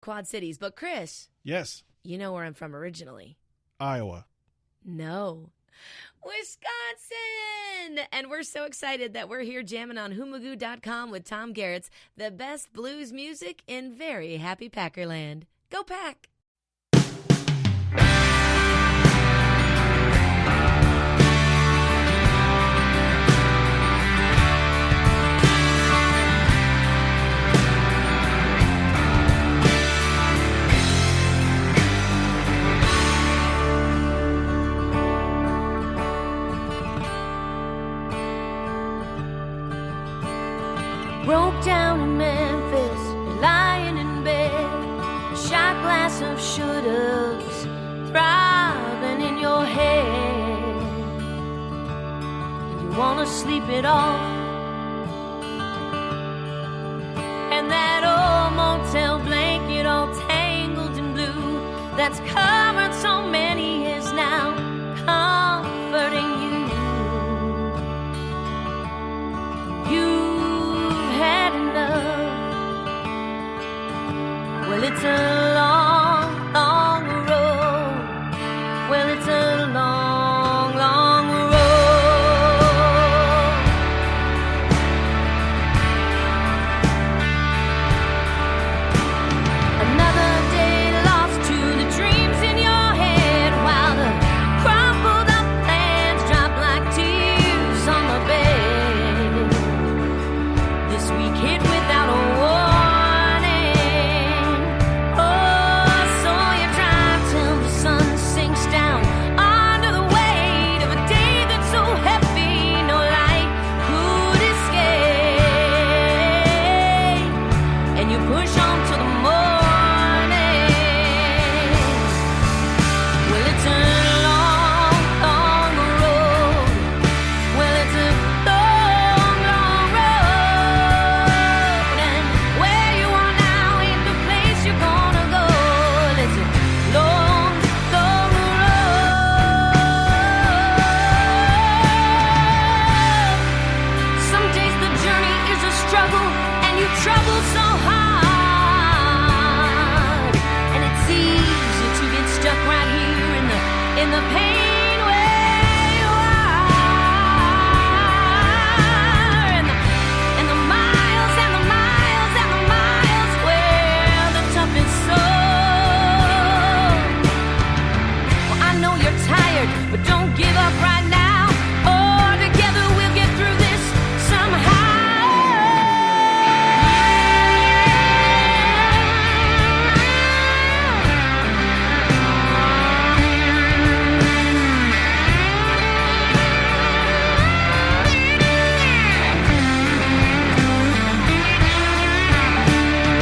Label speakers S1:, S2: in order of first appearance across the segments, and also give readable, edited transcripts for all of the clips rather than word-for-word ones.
S1: Quad Cities. But Chris.
S2: Yes.
S1: You know where I'm from originally.
S2: Iowa.
S1: No. Wisconsin! And we're so excited that we're here jamming on Magoo.com with Tom Garrett's the best blues music in very happy Packerland. Go Pack!
S3: Broke down in Memphis, you're lying in bed, shot glass of shouldas throbbing in your head, and you wanna sleep it off, and that old motel blanket all tangled in blue that's covered so many years now, comforting you had enough. Well, it's a long, long road. Well, it's a long, long road. Another day lost to the dreams in your head, while the crumpled up plans drop like tears on the bed. This week hit without a warning. Oh, so you drive till the sun sinks down under the weight of a day that's so heavy no light could escape. And you push on till the morning. Well, it's a long, long road. Well, it's a long, long road. And where you are now ain't the place you're gonna go. It's a long, long road. Some days the journey is a struggle, and you trouble so hard. And it's easy to get stuck right here in the pain where you are. And the miles and the miles and the miles where the toughest soul. Well, I know you're tired, but don't give up right now. Oh, together we'll get through this somehow.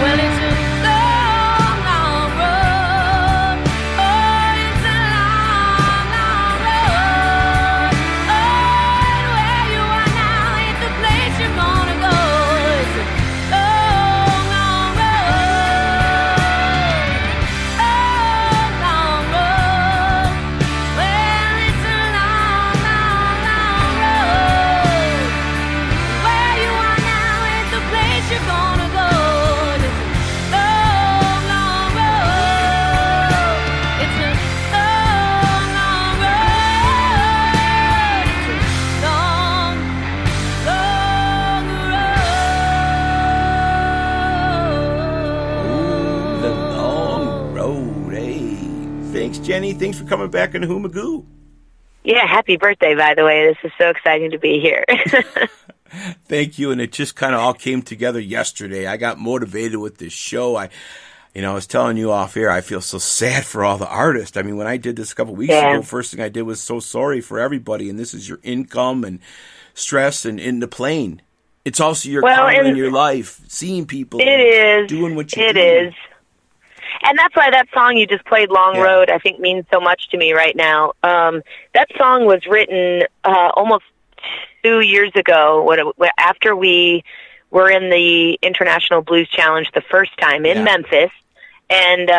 S3: Well, it's a long, long road. Oh, it's a long, long road. Oh, and where you are now ain't the place you're gonna go. It's a long, long road. Long, long road. Well, it's a long, long, long road. Where you are now ain't the place you're gonna go. It's a long, long road. It's a long, long road. It's a long, long road.
S4: The long road. Hey, thanks, Jenny. Thanks for coming back on Magoo.
S5: Yeah, happy birthday, by the way. This is so exciting to be here.
S4: Thank you. And it just kind of all came together yesterday. I got motivated with this show. I was telling you off air, I feel so sad for all the artists. I mean, when I did this a couple of weeks ago, first thing I did was so sorry for everybody. And this is your income and stress and in the plane. It's also your karma in your life, seeing people.
S5: It is.
S4: Doing what you do.
S5: It is. And that's why that song you just played, Long Road, I think means so much to me right now. That song was written almost 2 years ago after we were in the International Blues Challenge the first time in Memphis. And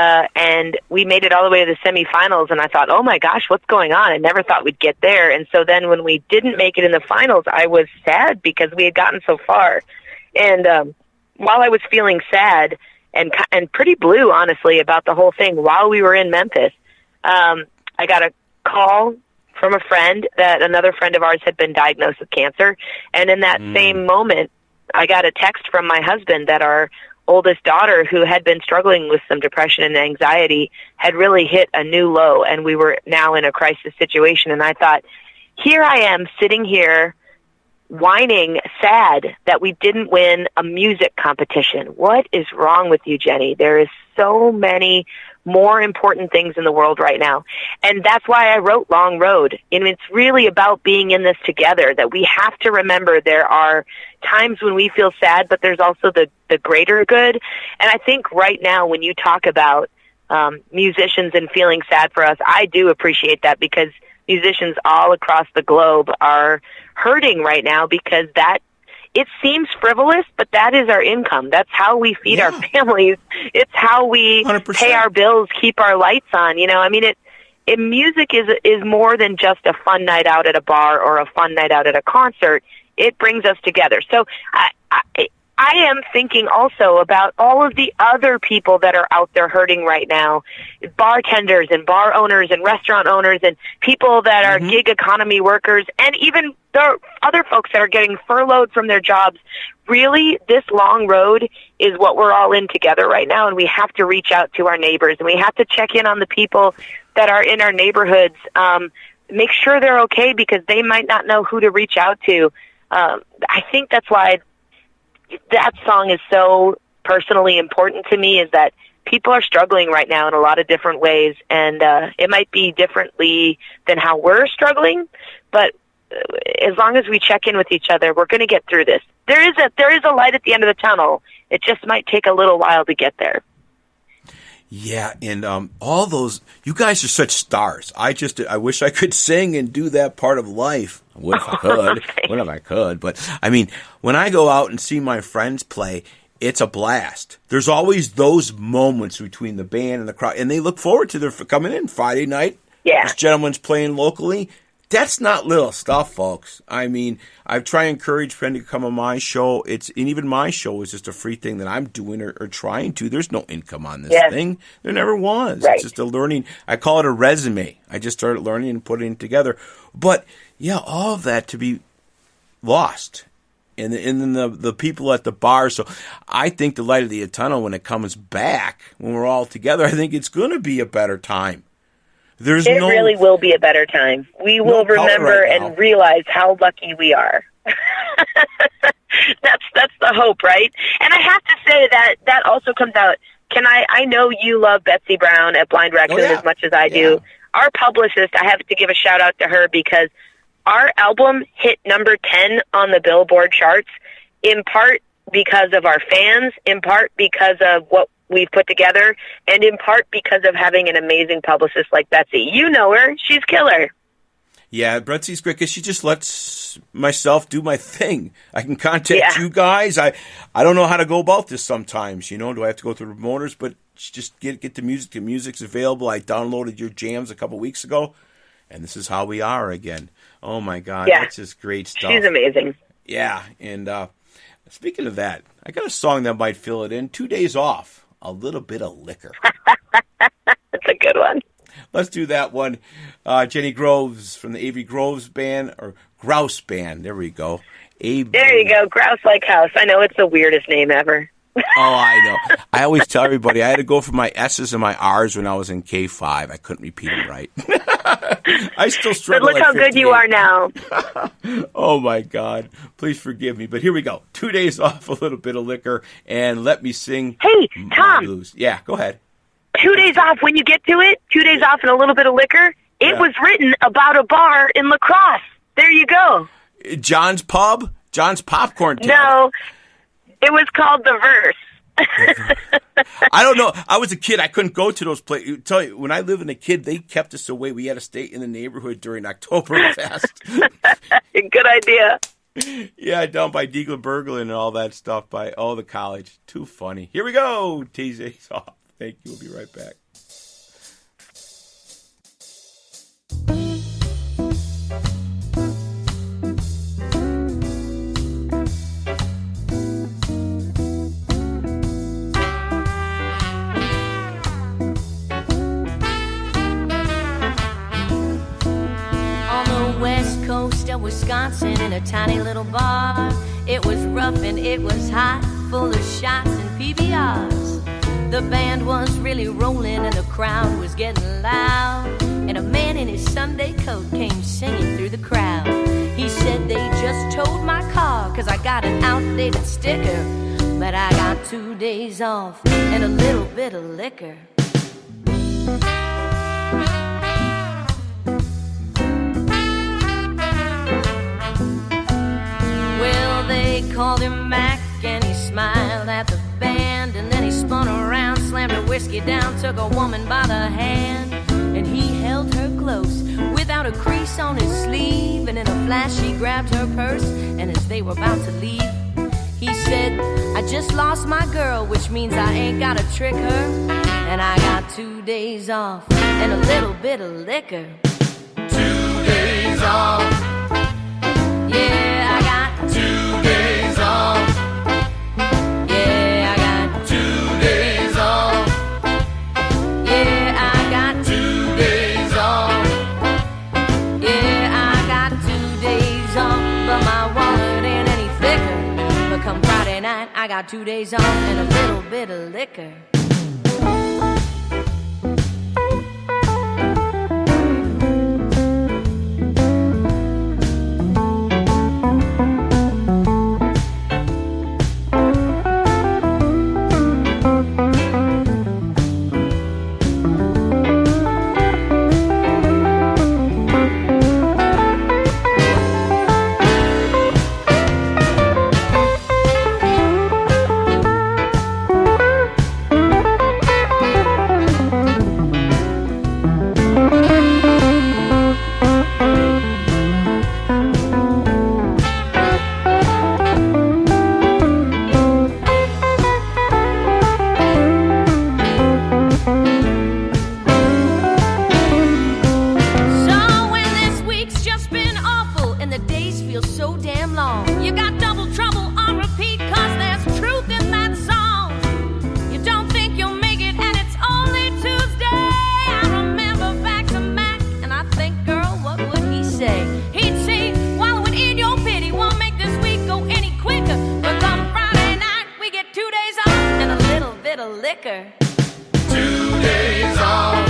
S5: we made it all the way to the semifinals, and I thought, oh my gosh, what's going on? I never thought we'd get there. And so then when we didn't make it in the finals, I was sad because we had gotten so far. And while I was feeling sad, and pretty blue, honestly, about the whole thing while we were in Memphis. I got a call from a friend that another friend of ours had been diagnosed with cancer. And in that same moment, I got a text from my husband that our oldest daughter, who had been struggling with some depression and anxiety, had really hit a new low, and we were now in a crisis situation. And I thought, here I am sitting here whining, sad that we didn't win a music competition. What is wrong with you, Jenny? There is so many more important things in the world right now. And that's why I wrote Long Road. And it's really about being in this together, that we have to remember there are times when we feel sad, but there's also the greater good. And I think right now when you talk about musicians and feeling sad for us, I do appreciate that, because musicians all across the globe are hurting right now, because that it seems frivolous, but that is our income. That's how we feed our families. It's how we
S4: 100%.
S5: Pay our bills, keep our lights on. You know, I mean, music is more than just a fun night out at a bar or a fun night out at a concert. It brings us together. So I am thinking also about all of the other people that are out there hurting right now, bartenders and bar owners and restaurant owners and people that are gig economy workers, and even the other folks that are getting furloughed from their jobs. Really, this long road is what we're all in together right now, and we have to reach out to our neighbors, and we have to check in on the people that are in our neighborhoods, make sure they're okay, because they might not know who to reach out to. I think that's why that song is so personally important to me, is that people are struggling right now in a lot of different ways, and it might be differently than how we're struggling, but as long as we check in with each other, we're going to get through this. There is a light at the end of the tunnel. It just might take a little while to get there.
S4: Yeah, and all those, you guys are such stars. I wish I could sing and do that part of life. I would if I could. What if I could? But, I mean, when I go out and see my friends play, it's a blast. There's always those moments between the band and the crowd, and they look forward to their coming in Friday night.
S5: Yeah.
S4: This gentleman's playing locally. That's not little stuff, folks. I mean, I try to encourage friends to come on my show. And even my show is just a free thing that I'm doing or trying to. There's no income on this thing. There never was.
S5: Right.
S4: It's just a learning. I call it a resume. I just started learning and putting it together. But, yeah, all of that to be lost. And then the people at the bar. So I think the light of the tunnel, when it comes back, when we're all together, I think it's going to be a better time. It
S5: really will be a better time. We will remember and realize how lucky we are. That's the hope, right? And I have to say that also comes out. I know you love Betsy Brown at Blind Raccoon as much as I do. Our publicist, I have to give a shout out to her, because our album hit number 10 on the Billboard charts, in part because of our fans, in part because of what we've put together, and in part because of having an amazing publicist like Betsy. You know her. She's killer.
S4: Yeah, Betsy's great, because she just lets myself do my thing. I can contact you guys. I don't know how to go about this sometimes. Do I have to go through promoters? But just get the music. The music's available. I downloaded your jams a couple weeks ago, and this is how we are again. Oh, my God. Yeah. That's just great stuff.
S5: She's amazing.
S4: Yeah, and speaking of that, I got a song that might fill it in. 2 days off. A little bit of liquor.
S5: That's a good one.
S4: Let's do that one. Jenny Groves from the Avey Grouse Band, or Grouse Band. There we go.
S5: There you go. Grouse like house. I know, it's the weirdest name ever.
S4: Oh, I know. I always tell everybody I had to go for my S's and my R's when I was in K5. I couldn't repeat them right. I still struggle.
S5: But look how good you are now.
S4: Oh, my God. Please forgive me. But here we go. 2 days off, a little bit of liquor, and let me sing.
S5: Hey, Tom.
S4: Blues. Yeah, go ahead.
S5: 2 days off, when you get to it, 2 days off and a little bit of liquor, it was written about a bar in La Crosse. There you go.
S4: John's Pub? John's Popcorn Tavern.
S5: No, it was called The Verse.
S4: I don't know. I was a kid. I couldn't go to those places. Tell you, when I lived in a kid, they kept us away. We had to stay in the neighborhood during Oktoberfest.
S5: Good idea.
S4: Yeah, down by Diegler Berglund and all that stuff by the college. Too funny. Here we go. Teases off. Thank you. We'll be right back.
S3: Wisconsin in a tiny little bar. It was rough and it was hot, full of shots and PBRs. The band was really rolling and the crowd was getting loud. And a man in his Sunday coat came singing through the crowd. He said they just towed my car 'cause I got an outdated sticker. But I got 2 days off and a little bit of liquor. Well, they called him Mac and he smiled at the band. And then he spun around, slammed her whiskey down, took a woman by the hand. And he held her close without a crease on his sleeve. And in a flash he grabbed her purse, and as they were about to leave, he said, I just lost my girl, which means I ain't gotta trick her. And I got 2 days off and a little bit of liquor. 2 days off. Yeah, I got 2 days off. Yeah, I got 2 days off. Yeah, I got 2 days off. Yeah, I got 2 days off, but my wallet ain't any thicker. But come Friday night, I got 2 days off and a little bit of liquor. Liquor. 2 days off.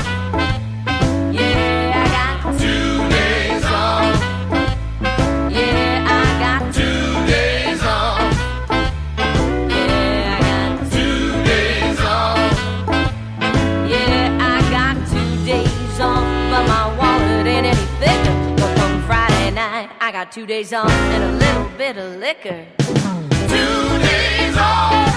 S3: Yeah, I got 2 days off. Yeah, I got 2 days off. Yeah, I got 2 days off. Yeah, I got 2 days off, but my wallet ain't any thicker. But come Friday night, I got 2 days off and a little bit of liquor. 2 days off.